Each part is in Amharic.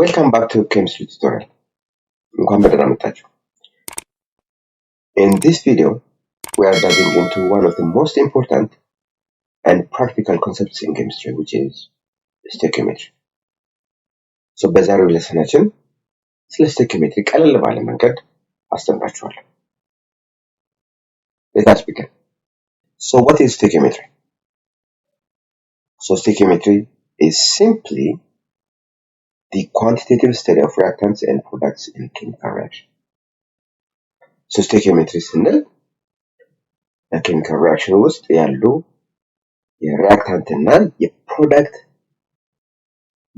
Welcome back to Chemistry Tutorial. In this video, we are diving into one of the most important and practical concepts in chemistry, which is stoichiometry. So, በዛሬው lesson ስለ stoichiometry ቀለል ባለ መንገድ አስተምራችኋለሁ. Let us begin. So, what is stoichiometry? So, stoichiometry is simply the quantitative study of reactants and products in chemical reaction. So, stoichiometry ስንል በኬሚካል ሪአክሽን ውስጥ ያሉ የሪአክታንት እና የፕሮዳክት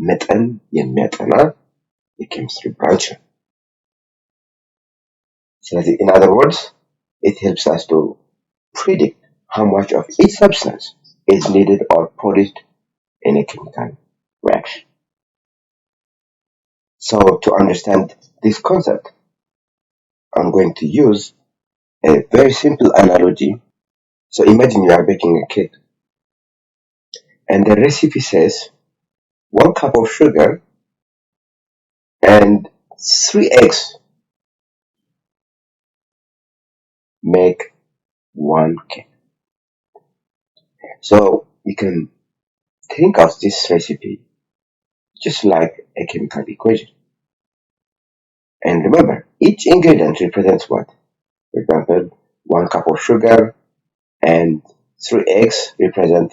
መጠን የሚያጠና የኬሚስትሪ ብራንች ነው። ስለዚህ in other words, it helps us to predict how much of each substance is needed or produced in a chemical reaction. So to understand this concept, I'm going to use a very simple analogy. So imagine you are baking a cake and the recipe says 1 cup of sugar and 3 eggs make 1 cake. So you can think of this recipe just like a chemical equation. And remember, each ingredient represents what? For example, 1 cup of sugar and 3 eggs represent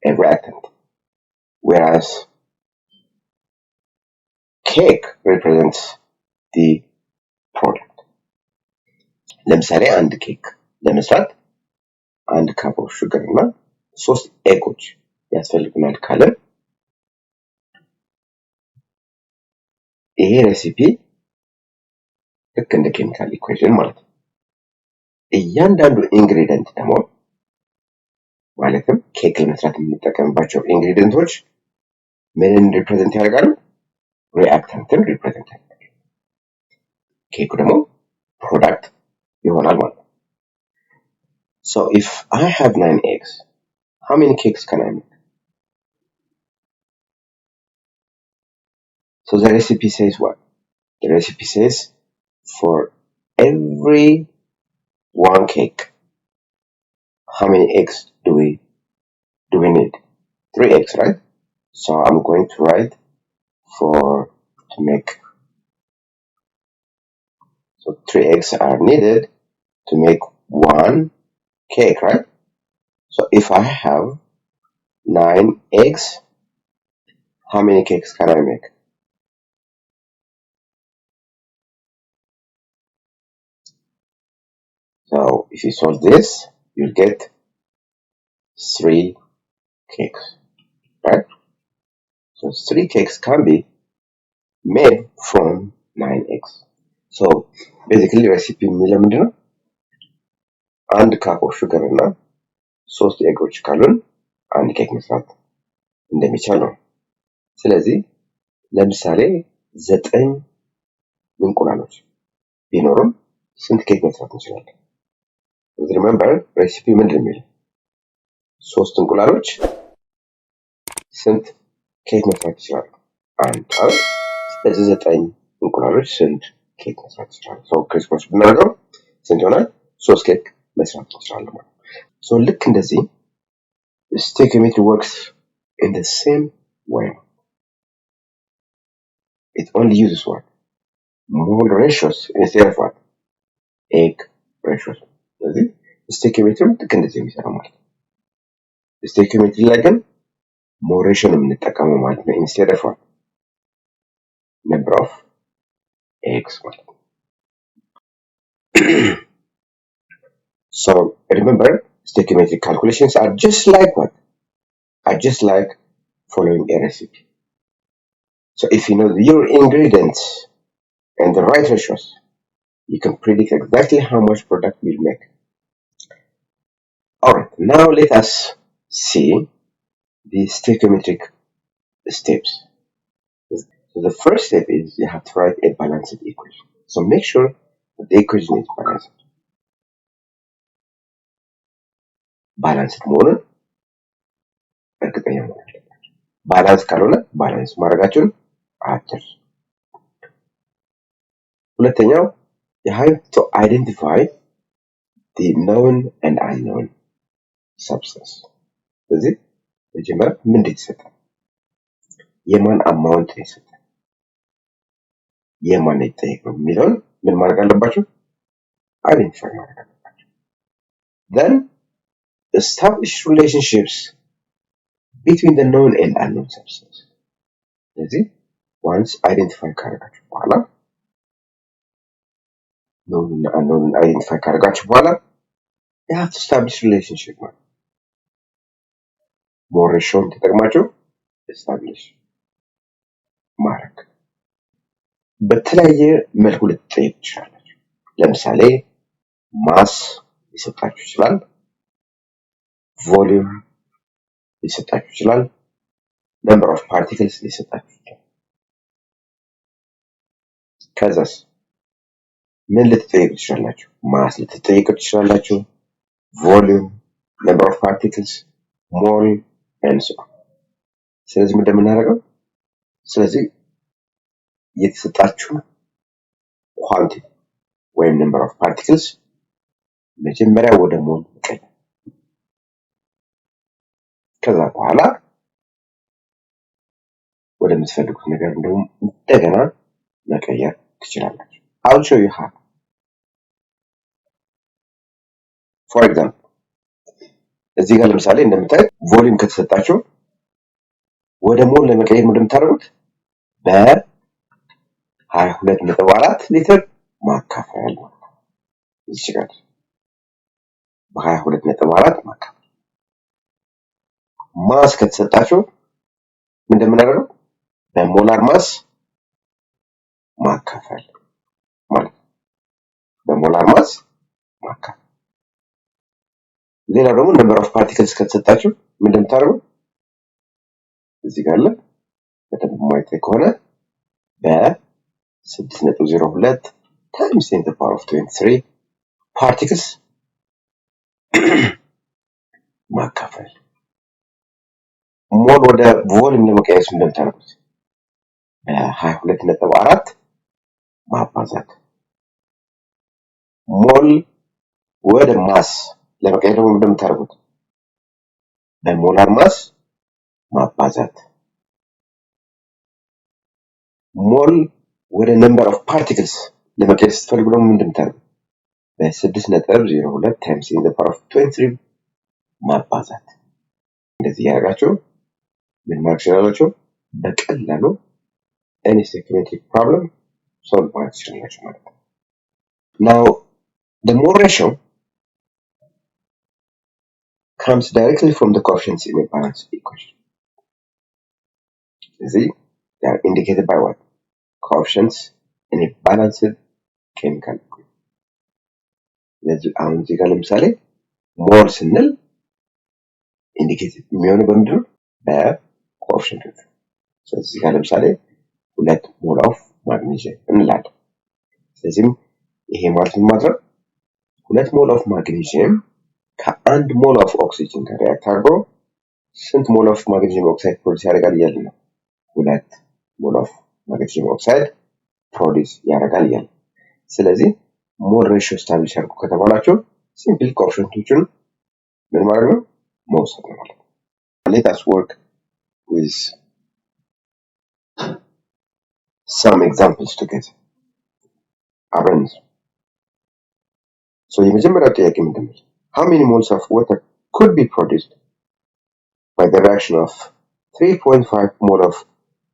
a reactant, whereas cake represents the product. ለምሳሌ አንድ ኬክ ለመስራት 1 cup of sugar እና 3 ኤጎች ያስፈልጉናል ካለን ይሄ ሬሲፒ ልክ እንደ ኬሚካል ኢኩዌሽን ማለት ነው። እያንዳንዱ ኢንግሪዲየንት ደግሞ ማለትም ኬክ ለመስራት የምንጠቀምባቸው ኢንግሪዲየንቶች ምንን ሪፕሬዘንት ያደርጋሉ? ሪአክታንትን ሪፕሬዘንት ያደርጋሉ። ኬኩ ደግሞ ፕሮዳክት ይሆናል ማለት ነው። So if I have 9 eggs, how many cakes can I make? So the recipe says what? The recipe says for every 1 cake, how many eggs do we need? 3 eggs, right? So I'm going to write to make, so 3 eggs are needed to make 1 cake, right? So if I have 9 eggs, how many cakes can I make? So if you solve this, you'll get 3 cakes, right? So 3 cakes can be made from 9 eggs. So basically recipe የሚለው ምንድነው? 1 cup of sugar እና 3 ኤጎች ካሉን 1 ኬክ መስራት እንደሚቻል ነው። ስለዚህ ለምሳሌ 9 እንቁላሎች ቢኖሩን ስንት ኬክ መስራት እንችላለን? Remember recipe ምንድነው የሚለው? 3 እንቁላሎች ስንት ኬክ መስራት ይችላሉ? 1 ስለዚህ 9 እንቁላሎች ስንት ኬክ መስራት ይችላሉ? So ክሪስማስ ብናደርገው ስንት ይሆናል? 3 ኬክ መስራት እንችላለን ማለት ነው። So ልክ እንደዚህ stoichiometry works in the same way. It only uses what? Mole ratios instead of what? Egg ratios. ስለዚህ stoichiometry ልክ እንደዚህ የሚሰራው ማለት ነው። stoichiometry ላይ ግን more ratio ነው የምንጠቀመው ማለት ነው instead of what? Number of eggs ማለት ነው። So remember, stoichiometric calculations are just like what? Are just like following a recipe. So if you know your ingredients and the right ratios, you can predict exactly how much product you'll make. Alright, now let us see the stoichiometric steps. So the first step is you have to write a balanced equation. So make sure that the equation is balanced. Balanced መሆኑን እርግጠኛ መሆን አለባችሁ። ባላንስ ካልሆነ ባላንስ ማድረጋችሁን አትርሱ። ሁለተኛው you have to identify the known and unknown substance። ስለዚህ መጀመሪያ ምንድን ይሰጣል? የማን አማውንት ነው ይሰጣል? የማን ይጠየቀው የሚለውን ምን ማድረግ አለባቸው? አይደንቲፋይ ማድረግ አለባቸው። then establish relationships between the known and unknown substance። ስለዚህ once identify ካደረጋችሁ በኋላ known እና unknown identify ካደረጋችሁ በኋላ you have to establish relationship ማለት more ratioን ተጠቅማችሁ establish ማድረግ። በተለያየ መልኩ ልትጠይቁ ትችላላችሁ። ለምሳሌ ማስ ሊሰጣችሁ ይችላል፣ ቮሊዩም ሊሰጣችሁ ይችላል፣ number of particles ሊሰጣችሁ ይችላል። ከዛስ ምን ልትጠይቁ ትችላላችሁ? ማስ ልትጠይቁ ትችላላችሁ፣ ቮሊዩም፣ number of particles፣ ሞል and so on። ስለዚህ ምን እንደምናደርገው ስለዚህ የተሰጣችሁ ኳንቲቲ ወይም number of particles መጀመሪያ ወደ ሞል መቀየር፣ ከዛ በኋላ ወደምትፈልጉት ነገር እንደገና መቀየር ትችላላችሁ። I'll show you how. For example እዚህ ጋር ለምሳሌ እንደምታዩት ቮሊዩም ከተሰጣችሁ ወደ ሞል ለመቀየር እንደምታደርጉት በ22.4 ሊትር ማካፈል ማለት ነው። እዚህ ጋር በ22.4 ማካፈል። ማስ ከተሰጣችሁ ምን እንደምናደርገው በሞላር ማስ ማካፈል ማለት ነው። በሞላር ማስ ማካፈል። ሌላ ደግሞ number of particles ከተሰጣችሁ ምን እንደምታደርጉ እዚህ ጋር አለ። በደንብ ማየት ከሆነ በ6.02 times 10 to the power of 23 particles ማካፈል። ሞል ወደ ቮሊዩም ለመቀየር እንደምታደርጉት 22.4 ማባዛት። ሞል ወደ ማስ ለመቀየር ደግሞ እንደምታደርጉት በሞላር ማስ ማባዛት። ሞል ወደ number of particles ለመቀየር ስትፈልጉ ደግሞ እንደምታደርጉት በ6.02 times 10 to the power of 23 ማባዛት። እንደዚህ ያደርጋችሁ ምን ማድረግ ትችላላችሁ? በቀላሉ any trigonometric problem solve ማድረግ ትችላላችሁ ማለት ነው። Now the Moore ratio comes directly from the coefficients in a balanced equation. See, they are indicated by what? Coefficients in a balanced chemical equation. ስለዚህ አሁን እዚህ ጋር ለምሳሌ ሞል ስንል ኢንዲኬትድ የሚሆነው በምንድን ነው? በኮኤፊሽንት። ስለዚህ እዚህ ጋር ለምሳሌ 2 ሞል ኦፍ ማግኒዥየም እንላለን። ስለዚህም ይሄ ማለት ምን ማለት ነው? 2 ሞል ኦፍ ማግኒዥየም ከ1 ሞል ኦፍ ኦክሲጅን ጋር ሪአክት አድርጎ ስንት ሞል ኦፍ ማግኒዥየም ኦክሳይድ ፕሮዲዩስ ያደርጋል እያልን ነው? 2 ሞል ኦፍ ማግኒዥየም ኦክሳይድ ፕሮዲዩስ ያደርጋል እያልን። ስለዚህ ሞል ሬሽዮ ስታብሊሽ አድርጉ ከተባላችሁ ሲምፕሊ ኮኤፊሽንቶችን ምን ማድረግ ነው? መውሰድ ነው ማለት ነው። Let us work with some examples together. አብረን የመጀመሪያው ጥያቄ ምንድን ነው? How many moles of water could be produced by the reaction of 3.5 mole of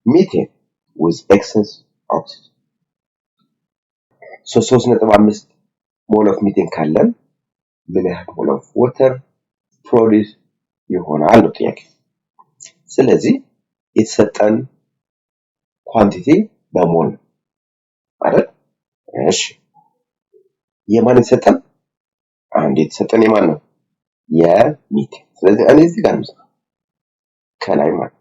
methane with excess oxygen? 3.5 mole of methane ካለን ምን ያህል ሞል ኦፍ ዋተር ፕሮዲዩስ ይሆናል ነው ጥያቄ። ስለዚህ የተሰጠን ኳንቲቲ በሞል አይደል? እሺ የማን የተሰጠን? አንድ የተሰጠን የማን ነው? የሚቴን። ስለዚህ እኔ እዚህ ጋር ነው ከላይ ማለት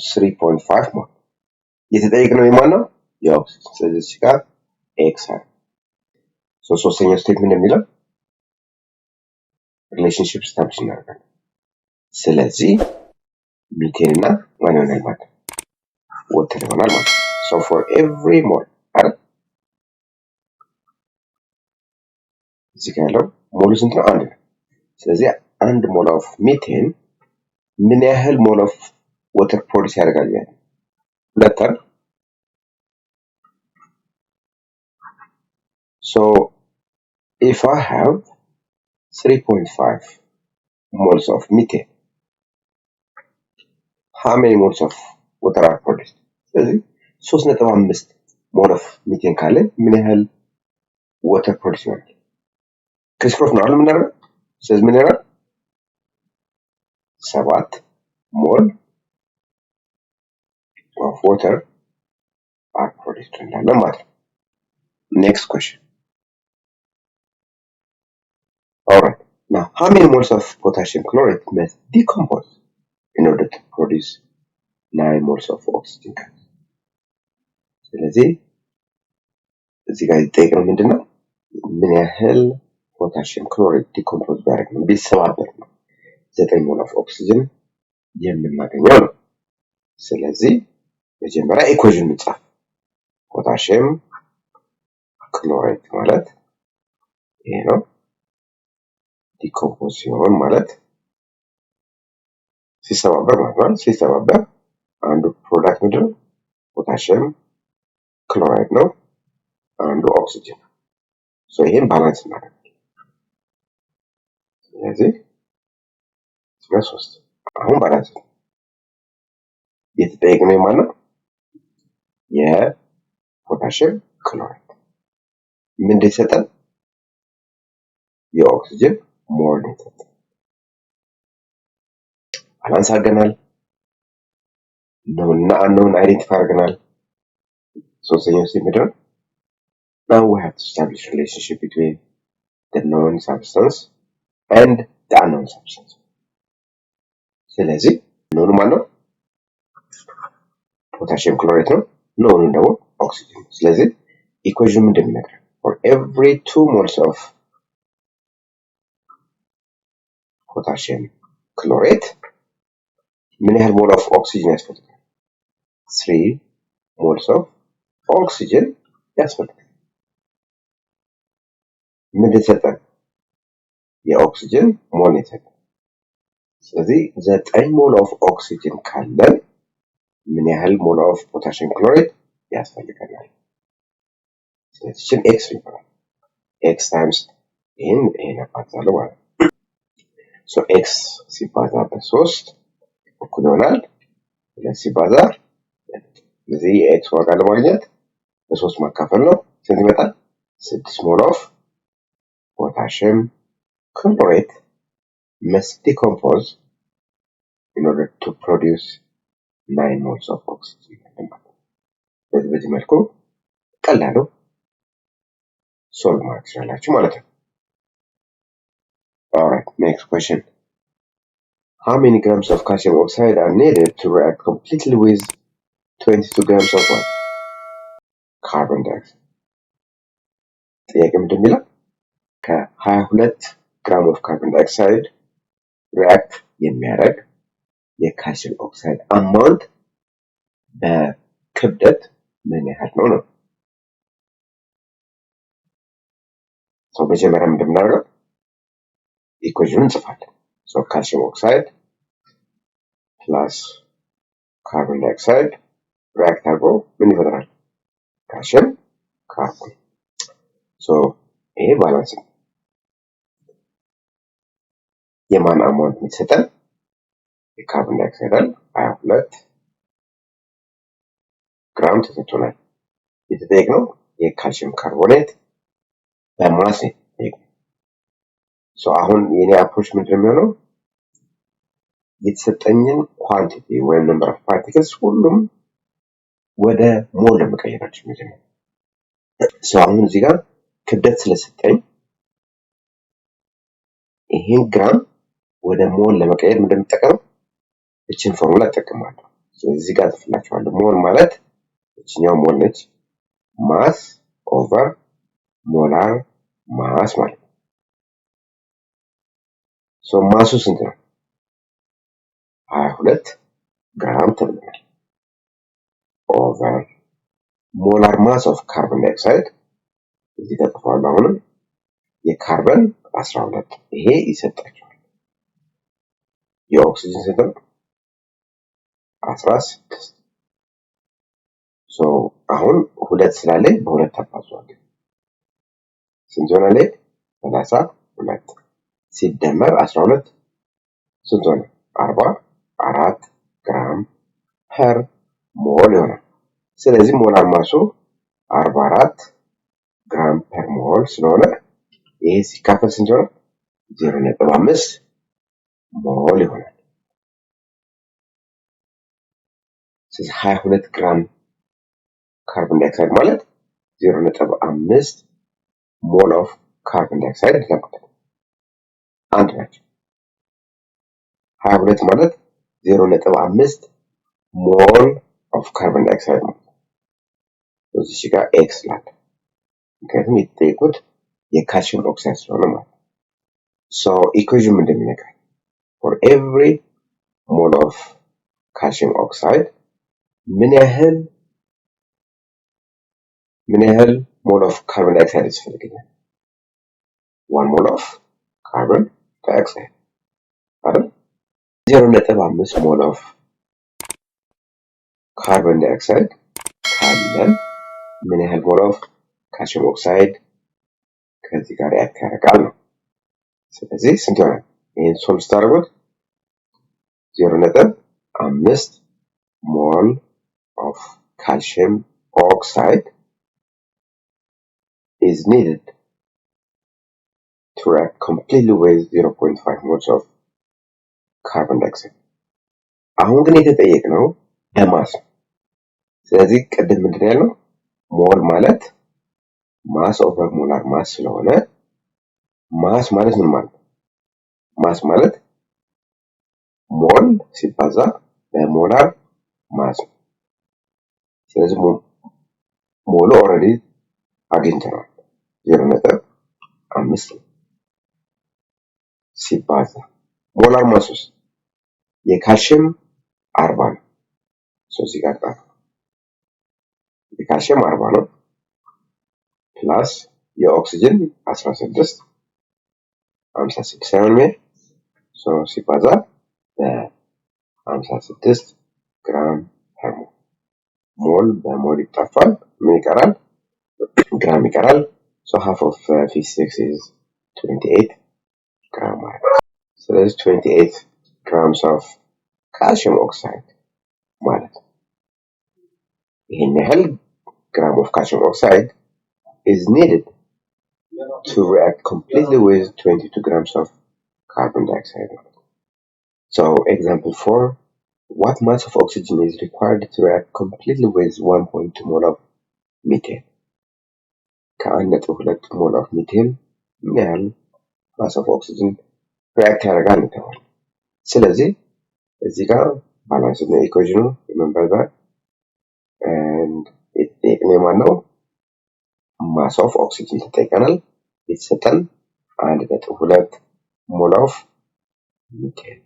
3.5 ሞል የተጠየቅነው የማን ነው? የኦክሲጅን። ስለዚህ እዚህ ጋር ኤክስ አለ። ሶስተኛው ስቴፕ ምን የሚለው ሪሌሽንሺፕ ስታብሊሽ እናደርጋለን። ስለዚህ ሚቴን እና ማን ይሆናል ማለት ወተር ይሆናል ማለት ነው። So for every mole አይደል? እዚህ ጋር ያለው ሞሉ ስንት ነው? አንድ ነው። ስለዚህ አንድ ሞል ኦፍ ሚቴን ምን ያህል ሞል ኦፍ ወተር ፕሮዲስ ያደርጋል? ያለው ሁለት አይደል? So if I have 3.5 moles of methane, how many moles of water are produced? ስለዚህ 3.5 ሞል ኦፍ ሚቴን ካለ ምን ያህል ወተር ፕሮዲስ ይሆናል? ክሪስክሮስ ነው አይደል የምናደርገው? ስለዚህ ምን ይሆናል? 7 ሞል of water are produced እንዳለ ማለት ነው። Next question. Alright. Now, how many moles of potassium chloride must decompose in order to produce 9 moles of oxygen gas? ስለዚህ እዚህ ጋር የተጠየቀው ምንድነው? ምን ያህል ፖታሲየም ክሎራይድ ዲኮምፖዝ ቢያደርግ ነው ቢሰባበር ነው 9 ሞል ኦፍ ኦክሲጅን የምናገኘው ነው። ስለዚህ መጀመሪያ ኢኩዌሽን እንጻፍ። ፖታሲየም ክሎራይድ ማለት ይሄ ነው። ዲኮምፖዝ ሲሆን ማለት ሲሰባበር ማለት ነው። ሲሰባበር አንዱ ፕሮዳክት ምንድነው? ፖታሲየም ክሎራይድ ነው፣ አንዱ ኦክሲጅን። ሶ ይሄን ባላንስ እናደርጋለን። ስለዚህ ሶስት አሁን ባላንስ ነው። የተጠየቅነው የማን ነው? የፖታሲየም ክሎራይድ ምንድን ይሰጣል? የኦክሲጅን ሞል ይሰጣል። ባላንስ አድርገናል። known unknown አይደንቲፋይ አድርገናል። ሶስተኛው ስቴፕ ምንድን ነው? Now we have to establish relationship between the known substance and the unknown substance. ስለዚህ known ማን ነው? ፖታሲየም ክሎራይድ ነው። known ደግሞ ኦክሲጅን። ስለዚህ ኢኩዌሽን ምንድን ነው? for every 2 moles of potassium chlorate ምን ያህል ሞል ኦፍ ኦክሲጅን ያስፈልጋል? 3 moles of oxygen ያስፈልጋል። ምን ይሰጣል? የኦክሲጅን ሞል ይሰጣል። ስለዚህ 9 ሞል ኦፍ ኦክሲጅን ካለን ምን ያህል ሞል ኦፍ ፖታሲየም ክሎራይድ ያስፈልጋል? ስለዚህ ኤክስ ይባላል። ኤክስ ታይምስ ይሄን አባዛለሁ ማለት ነው። ሶ ኤክስ ሲባዛ በ3 እኩል ይሆናል 2 ሲባዛ ስለዚህ የኤክስ ዋጋ ለማግኘት በ3 ማካፈል ነው። ስንት ይመጣል? 6 ሞል ኦፍ potassium chlorate must decompose in order to produce 9 moles of oxygen. በዚህ መልኩ ቀላሉ ሶልቭ ማድረግ ትችላላችሁ ማለት ነው። Alright, next question. How many grams of calcium oxide are needed to react completely with 22 grams of what? Carbon dioxide. ጥያቄ ምንድን የሚለው ከ22 ግራም ኦፍ ካርቦን ዳይኦክሳይድ ሪአክት የሚያደርግ የካልሲየም ኦክሳይድ አማውንት በክብደት ምን ያህል ነው ነው? ሰው መጀመሪያ እንደምናደርገው ኢኩዌሽኑን እንጽፋለን። ሶ ካልሲየም ኦክሳይድ ፕላስ ካርቦን ዳይኦክሳይድ ሪአክት አድርጎ ምን ይፈጥራል? ካልሲየም ካርቦን። ሶ ይሄ ባላንስ ነው። የማን አማውንት የሚሰጠን? የካርቦን ዳይኦክሳይድ 22 ግራም ተሰጥቶናል። የተጠየቅነው የካልሲየም ካርቦኔት በማስ ነው። ሶ አሁን የኔ አፕሮች ምንድን ነው የሚሆነው? የተሰጠኝን ኳንቲቲ ወይም ነምበር ኦፍ ፓርቲክልስ ሁሉም ወደ ሞል ለመቀየራቸው መጀመሪያ። ሶ አሁን እዚህ ጋር ክብደት ስለሰጠኝ ይሄን ግራም ወደ ሞል ለመቀየር ምንድን የምጠቀመው? እችን ፎርሙላ እጠቀማለሁ። ስለዚህ እዚህ ጋር ጽፍላችኋለሁ። ሞል ማለት እችኛው ሞል ነች። ማስ ኦቨር ሞላር ማስ ማለት ነው። ሶ ማሱ ስንት ነው? 22 ግራም ተብሏል። ኦቨር ሞላር ማስ ኦፍ ካርቦን ዳይኦክሳይድ እዚህ ተጽፏል። አሁንም የካርበን 12 ይሄ ይሰጣቸዋል። የኦክሲጅን ስንት ነው? 16 ሶ አሁን ሁለት ስላለኝ በሁለት አባዛዋለሁ። ስንት ይሆናል? 32 ሲደመር 12 ስንት ሆነ? 44 ግራም ፐር ሞል ይሆናል። ስለዚህ ሞላር ማሱ 44 ግራም ፐር ሞል ስለሆነ ይሄ ሲካፈል ስንት ይሆናል? 0.5 ሞል ይሆናል። ስለዚህ 22 ግራም ካርቦን ዳይኦክሳይድ ማለት 0.5 ሞል ኦፍ ካርቦን ዳይኦክሳይድ ለማለት ነው። አንድ ናቸው። 22 ማለት 0.5 ሞል ኦፍ ካርቦን ዳይኦክሳይድ ማለት ነው። እዚህ ጋር ኤክስ ላለ ምክንያቱም የተጠየቁት የካልሲየም ኦክሳይድ ስለሆነ ማለት ነው። ሶ ኢኩዌሽን እንደሚነግረን for every mole of calcium oxide ምን ያህል ሞል ኦፍ ካርቦን ዳይኦክሳይድ ያስፈልገኛል? 1 ሞል ኦፍ ካርቦን ዳይኦክሳይድ አይደል? 0.5 ሞል ኦፍ ካርቦን ዳይኦክሳይድ ካለን ምን ያህል ሞል ኦፍ ካልሲየም ኦክሳይድ ከዚህ ጋር ያካርቃል ነው። ስለዚህ ስንት ይሆናል? ይሄን ሶልቭ ስታደርጉት 0.5 ሞል ኦፍ ካልሲየም oxide is needed to react completely with 0.5 moles of carbon dioxide. አሁን ግን የተጠየቅነው በማስ ነው። ስለዚህ ቅድም ምንድን ያልነው ሞል ማለት ማስ ኦቨር ሞላር ማስ ስለሆነ ማስ ማለት ምን ማለት ነው? ማስ ማለት ሞል ሲባዛ በሞላር ማስ ነው። ስለዚህ ሞሉ ኦልሬዲ አግኝተናል 0.5 ሲባዛ ሞላር ማሱስ የካልሲየም 40 ነው። እዚህ ጋር ጣፍ የካልሲየም 40 ነው ፕላስ የኦክሲጅን 16 56 ሳይሆን ሲባዛ በ56 ግራም ፐር ሞል በሞል ይጠፋል። ምን ይቀራል? ግራም ይቀራል። so half of 56 is 28 gram ማለት ነው። ስለዚህ 28 grams of calcium oxide ማለት ነው። ይሄን ያህል gram of calcium oxide is needed to react completely with 22 grams of carbon dioxide. So example 4, what mass of oxygen is required to react completely with 1.2 mole of methane? ከ1.2 ሞል ኦፍ ሚቴን ምን ያህል ማስ ኦፍ ኦክሲጅን ሪአክት ያደርጋል ነው። ስለዚህ እዚህ ጋር ባላንስ ነው ኢኩዌሽኑ መንበርበር and የተጠየቅነው ማነው ማስ ኦፍ ኦክሲጅን ተጠይቀናል። የተሰጠን 1.2 ሞል ኦፍ ሚቴን።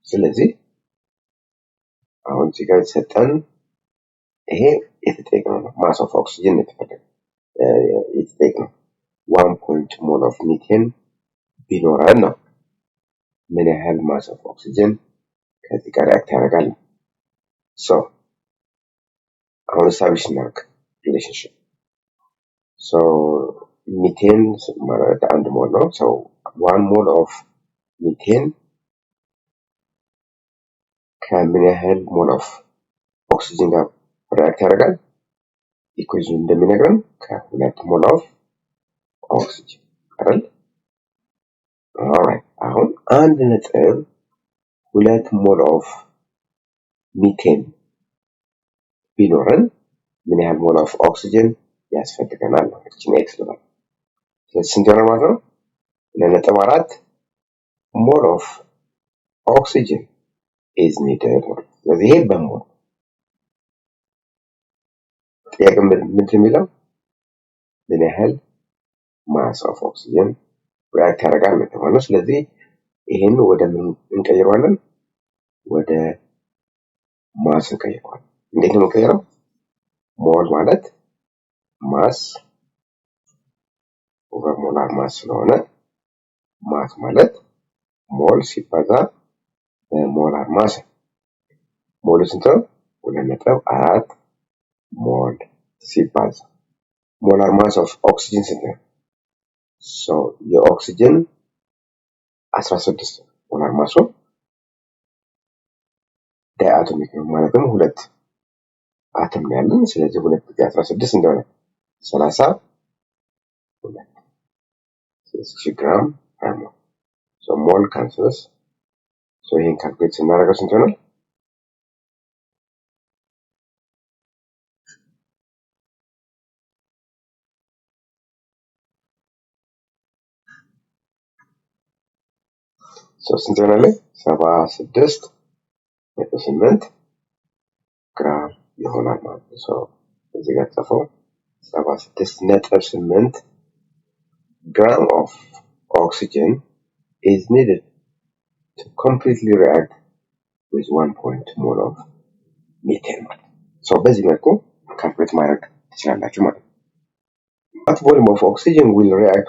ስለዚህ አሁን እዚህ ጋር የተሰጠን ይሄ የተጠየቅነው ማስ ኦፍ ኦክሲጅን የተፈለገው የተጠየቅነው 1 ሞል ኦፍ ሚቴን ቢኖረን ነው ምን ያህል ማስ ኦፍ ኦክሲጅን ከዚህ ጋር ሪአክት ያደርጋል። ሶ አሁን ስታብሊሽ እናድርግ ሪሌሽንሺፕ። ሶ ሚቴን ማለት 1 ሞል ነው። ሶ 1 ሞል ኦፍ ሚቴን ከምን ያህል ሞል ኦፍ ኦክሲጅን ጋር ሪአክት ያደርጋል? ኢኩዌሽኑ እንደሚነግረን ከ2 ሞል ኦፍ ኦክሲጅን አይደል? ኦልራይት አሁን 1.2 ሞል ኦፍ ሚቴን ቢኖረን ምን ያህል ሞል ኦፍ ኦክሲጅን ያስፈልገናል ነው። እቺን ኤክስ ልበል። ስለዚህ ስንት ይሆናል ማለት ነው? 2.4 ሞል ኦፍ ኦክሲጅን is needed። ስለዚህ ይሄ በሞል ጥያቄ ምንድን የሚለው ምን ያህል ማስ ኦፍ ኦክሲጅን ሪአክት ያደርጋል ማለት ነው። ስለዚህ ይሄን ወደ ምን እንቀይረዋለን? ወደ ማስ እንቀይረዋለን። እንዴት ነው የምንቀይረው? ሞል ማለት ማስ ኦቨር ሞላር ማስ ስለሆነ ማስ ማለት ሞል ሲባዛ ሞላር ማስ ሞሉ ስንት ነው? 2.4 ሞል ሲባዛ ሞላር ማስ ኦፍ ኦክሲጅን ስንት ነው? የኦክሲጅን 16 ሞላር ማሱ ዳይአቶሚክ ነው ማለትም ሁለት አተም ነው ያለን። ስለዚህ 2 ጊዜ 16 እንደሆነ 32 ግራም ነው። ሞል ካንሰልስ ይሄን ካልኩሌት ስናደርገው ስንት ይሆናል? ስንት ይሆናል? 76.8 ግራም ይሆናል ማለት ነው። እዚህ ጋር ተጻፈው 76.8 gram of oxygen is needed to completely react with 1 mole of methane ማለት ነው። በዚህ መልኩ ካልኩሌት ማድረግ ትችላላችሁ ማለት ነው። What volume of oxygen will react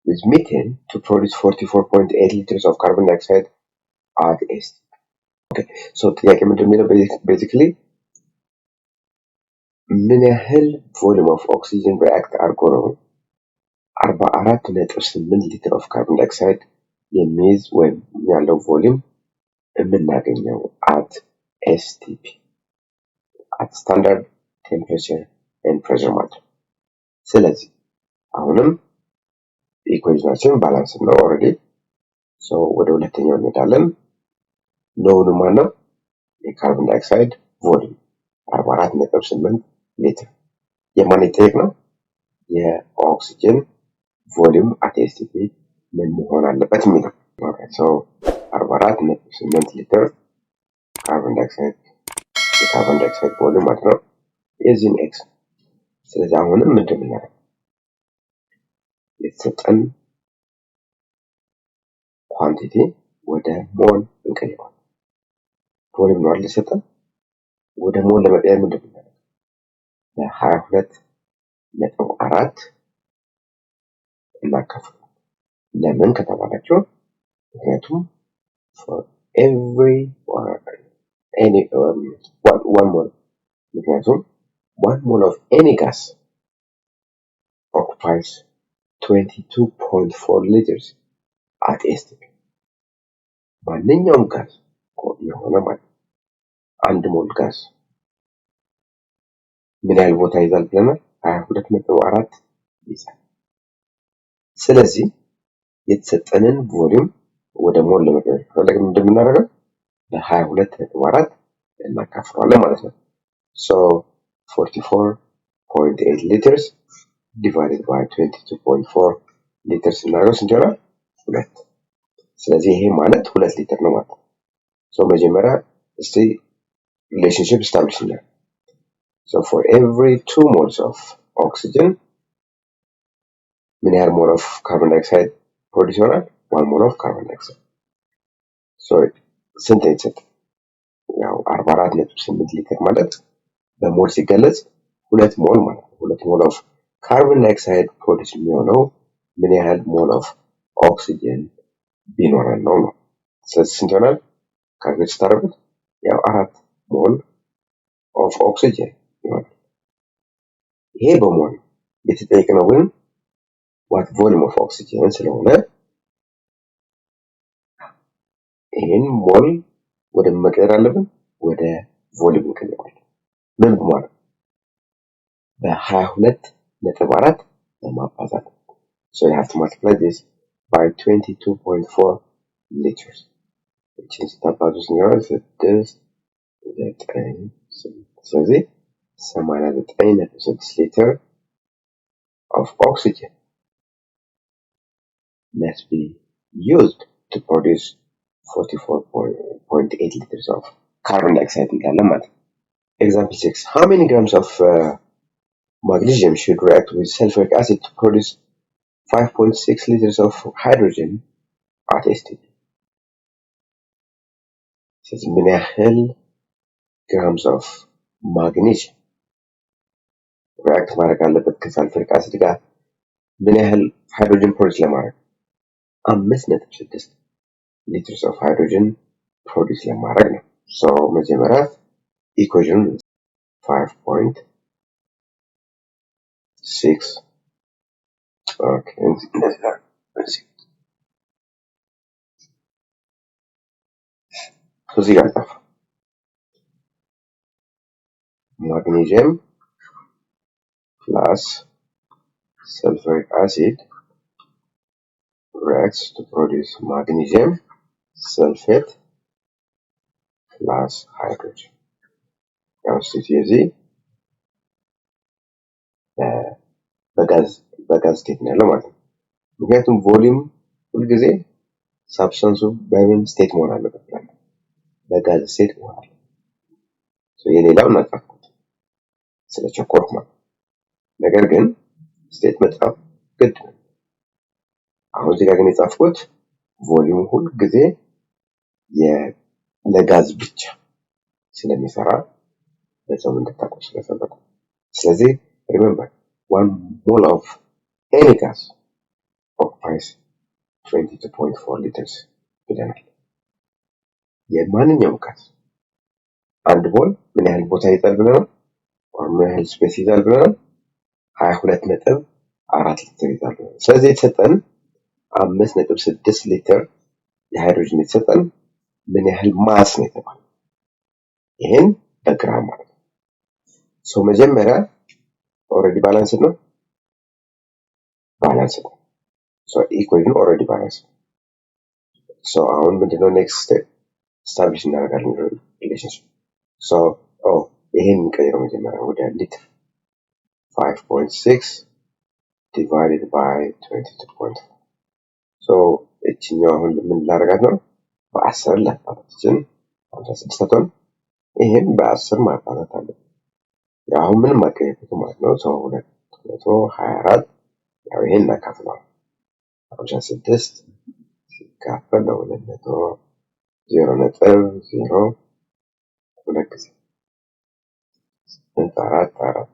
with methane to produce 44.8 liters of carbon dioxide at S? ጥያቄ ምንድን ነው? basically ምን ያህል volume of oxygen react አድርጎ ነው 44.8 ሊትር ኦፍ ካርቦን ዳይኦክሳይድ የሚይዝ ወይም ያለው ቮሊዩም የምናገኘው at STP at standard temperature and pressure ማለት ነው። ስለዚህ አሁንም ኢኩዌሽናችን ባላንስ ነው ኦሬዲ። ወደ ሁለተኛው እንሄዳለን። ኖውን ማነው? የካርቦን ዳይኦክሳይድ ቮሊዩም 44.8 ሊትር። የማን ይጠየቅ ነው? የኦክሲጅን ቮሊዩም at STP ምን መሆን አለበት የሚለው። 44.8 ሊትር ካርቦን ዳይኦክሳይድ የካርቦን ዳይኦክሳይድ ቮሊዩም ማለት ነው። የዚህን ኤክስ። ስለዚህ አሁንም ምንድን ነው የተሰጠን ኳንቲቲ ወደ ሞል እንቀይረዋለን። ቮሊዩም ነው አይደል የተሰጠን? ወደ ሞል ለመቀየር ምንድን ነው ለ22.4 እናካፍላለን። ለምን ከተባላችሁ ምክንያቱም for every one mole ምክንያቱም 1 mole of any gas occupies 22.4 liters at STP ማንኛውም ጋዝ የሆነ ማለት አንድ ሞል ጋዝ ምን ያህል ቦታ ይዛል ብለናል? 22.4 ይዛል። ስለዚህ የተሰጠንን ቮሊዩም ወደ ሞል ለመቀየር ከፈለግን እንደምናደርገው ለ22.4 እናካፍለዋለን ማለት ነው። 44.8 liters divided by 22.4 liters እናደርገው ስንት ይሆናል? 2። ስለዚህ ይሄ ማለት 2 ሊትር ነው ማለት ነው። መጀመሪያ እስቲ ሪሌሽንሺፕ ስታብሊሽ እናድርግ። for every 2 moles of oxygen ምን ያህል ሞል ኦፍ ካርቦን ዳይኦክሳይድ ፕሮዲዩስ ይሆናል? 1 ሞል ኦፍ ካርቦን ዳይኦክሳይድ። ስንት የተሰጠ? ያው 44.8 ሊትር ማለት በሞል ሲገለጽ 2 ሞል ማለት ነው። 2 ሞል ኦፍ ካርቦን ዳይኦክሳይድ ፕሮዲዩስ የሚሆነው ምን ያህል ሞል ኦፍ ኦክሲጅን ቢኖረን ነው ነው። ስለዚህ ስንት ይሆናል? ካልኩሌት ስታደርጉት ያው 4 ሞል ኦፍ ኦክሲጅን ይሆናል። ይሄ በሞል የተጠየቅነው ግን what volume of oxygen ስለሆነ ይሄን ሞል ወደ መቀየር አለብን፣ ወደ ቮሊዩም እንቀይረዋለን። ምን ማለት በ22.4 ለማባዛት so you have to multiply this by 22.4 liters which is ታባዙ ሲሆን 6 ስለዚህ 89.6 ሊትር of oxygen must be used to produce 44.8 liters of carbon dioxide እንዳለን ማለት ነው። Example 6. How many grams of magnesium should react with sulfuric acid to produce 5.6 liters of hydrogen at STP? ስለዚህ ምን ያህል grams of magnesium ሪአክት ማድረግ አለበት ከሳልፈሪክ አሲድ ጋር ምን ያህል ሃይድሮጅን ፕሮዲውስ ለማድረግ 5.6 ሊትርስ ኦፍ ሃይድሮጅን ፕሮዲውስ ለማድረግ ነው። ሶ መጀመሪያ ኢኩዌሽን 5.6 ኦኬ እንደዚህ ጋር እዚህ ጋር ጻፍ ማግኔዥየም plus sulfuric acid reacts to produce magnesium sulfate plus hydrogen. ያው ስለዚህ በጋዝ ስቴት ነው ያለው ማለት ነው። ምክንያቱም ቮሊዩም ሁልጊዜ ሳብስታንሱ በምን ስቴት መሆን አለበት ማለት ነው። በጋዝ ስቴት መሆን አለበት። የሌላው እናጣፍኩት ስለቸኮርኩ ማለት ነገር ግን ስቴት መጻፍ ግድ ነው። አሁን እዚህ ጋር ግን የጻፍኩት ቮሊዩም ሁልጊዜ ለጋዝ ብቻ ስለሚሰራ በዛው እንድታውቁ ስለፈለኩ። ስለዚህ remember 1 mole of any gas occupies 22.4 liters ብለናል። የማንኛውም ጋዝ አንድ ሞል ምን ያህል ቦታ ይይዛል ብለናል? ምን ያህል ስፔስ ይይዛል ብለናል? 22.4 ሊትር ይይዛል ብለናል። ስለዚህ የተሰጠን 5.6 ሊትር የሃይድሮጅን የተሰጠን ምን ያህል ማስ ነው የተባለው? ይሄን በግራም ማለት ነው። ሶ መጀመሪያ ኦሬዲ ባላንስ ነው ሶ ኢኩዌሽን ኦሬዲ ባላንስ ነው። ሶ አሁን ምንድነው ኔክስት ስቴፕ ስታብሊሽ እናደርጋለን ሪሌሽንሺፕ። ሶ ይሄን እንቀይረው መጀመሪያ ወደ ሊትር 5.6 divided by 22.4 ሶ እቺኛው አሁን ምን ላደርጋት ነው በ10 ላባዛችን 56 አቶን ይሄን በ10 ማባዛት አለብን። ያው አሁን ምንም ማቀየር ማለት ነው። ሶ 224 ያው ይሄን እናካፍለው 56 ሲካፈል ለ200 0.0 ሁለት ጊዜ 4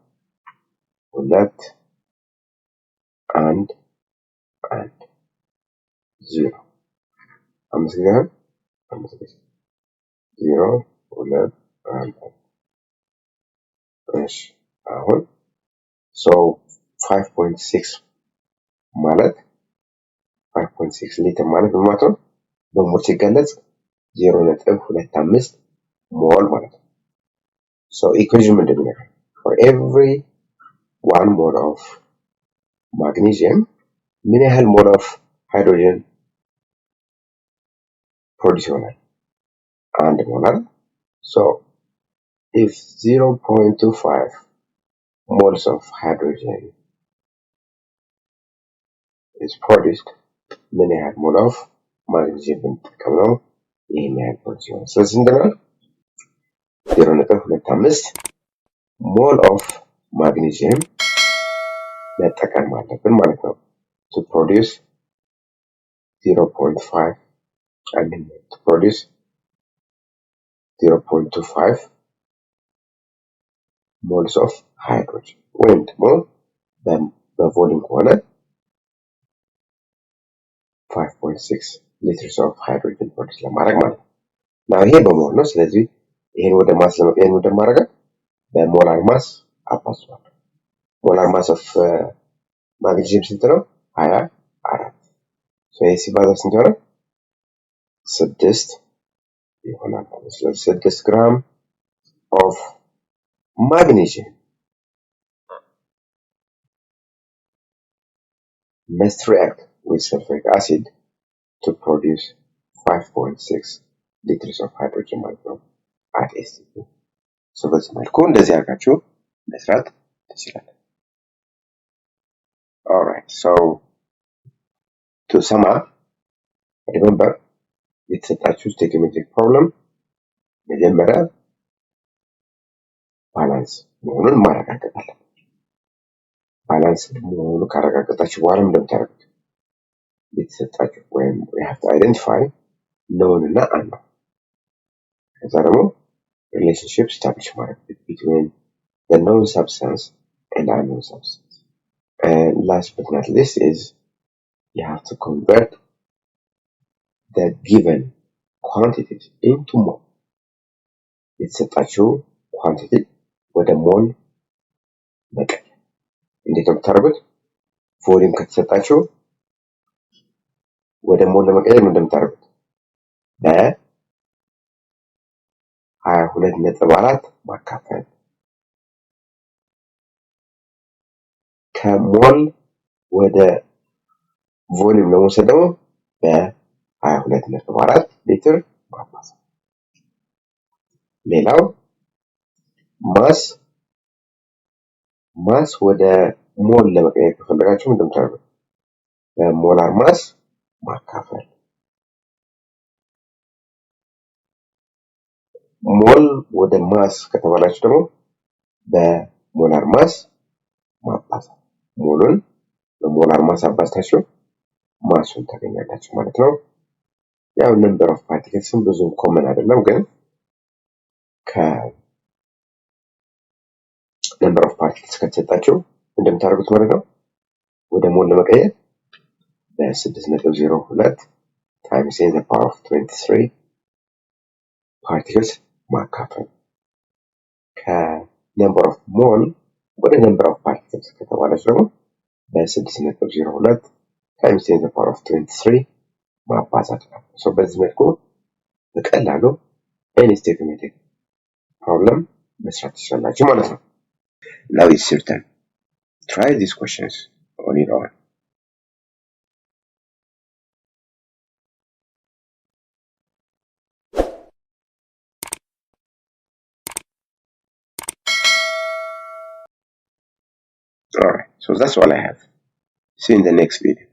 ሁለት 1 1 0 አምስት ጊዜ 0 2 1 እሺ አሁን ሶ 5.6 ማለት 5.6 ሊትር ማለት ምን ማለት ነው? በሞል ሲገለጽ 0.25 ሞል ማለት ነው። ሶ ኢኩዌሽን ምንድነው? for every 1 mole of magnesium ምን ያህል ሞል of hydrogen ፕሮዲውስ ይሆናል? አንድ ሞላር ሶ if 0.25 moles of hydrogen is produced ምን ያህል ሞል of magnesium ብንጠቀም ነው ይሄን ያህል ፕሮዲውስ ይሆናል? ስለዚህ እንደምን 0.25 ሞል of magnesium መጠቀም አለብን ማለት ነው to produce 0.5 I mean to produce 0.25 moles of hydrogen ወይም ደግሞ በቮሊዩም ከሆነ 5.6 liters of hydrogen ፕሮዲውስ ለማድረግ ማለት ነው። ናው ይሄ በሞል ነው። ስለዚህ ይሄን ወደ ማስ ለመቀየር ወደ ማድረግ በሞላር ማስ አባዝቷል። ሞላር ማስ ኦፍ ማግኔዥየም ስንት ነው? 24 ሶ ይሄ ሲባዛ ስንት ይሆናል? 6 ይሆናል ማለት ነው። ስለዚህ 6 ግራም ኦፍ magnesium must react with sulfuric acid to produce 5.6 liters of hydrogen ማለት ነው at STP so በዚህ መልኩ እንደዚህ አድርጋችሁ መስራት ትችላላችሁ። alright so to sum up remember የተሰጣችሁ trigonometric problem መጀመሪያ ባላንስ መሆኑን ማረጋገጥ አለብን። ባላንስ መሆኑን ካረጋገጣችሁ በኋላ ምን እንደምታደርጉት የተሰጣችሁ ወይም you have to identify known እና unknown ከዛ ደግሞ relationship establish ማድረግ between the known substance and unknown substance. And last but not least is you have to convert the given quantities into mole. የተሰጣችሁ ኳንቲቲ ወደ ሞል መቀየር። እንዴት ነው የምታደርጉት? ቮሊዩም ከተሰጣችሁ ወደ ሞል ለመቀየር ምን እንደምታደርጉት በ22.4 ማካፈል ከሞል ወደ ቮሊዩም ለመውሰድ ደግሞ በ22.4 ሊትር ማባዛት። ሌላው ማስ ወደ ሞል ለመቀየር ከፈለጋችሁ ምን እንደምታደርጉት በሞላር ማስ ማካፈል ሞል ወደ ማስ ከተባላችሁ ደግሞ በሞላር ማስ ማባዛት። ሞሉን በሞላር ማስ አባዝታችሁ ማሱን ታገኛላችሁ ማለት ነው። ያው ነምበር ኦፍ ፓርቲክልስም ብዙም ኮመን አይደለም፣ ግን ከነምበር ኦፍ ፓርቲክልስ ከተሰጣችሁ እንደምታደርጉት ማለት ነው ወደ ሞል ለመቀየር በ6.02 times 10 to the power of 23 ፓርቲክልስ ማካፈል። ከነምበር ኦፍ ሞል ወደ ነምበር ኦፍ ፓርቲክልስ ከተባላችሁ ደግሞ በ6.02 times 10 to the power of 23 ማባዛት ነው። በዚህ መልኩ በቀላሉ any statement problem መስራት ትችላላችሁ ማለት ነው። Now it's your turn. Try these questions on your own. Alright, so that's all I have. See you in the next video.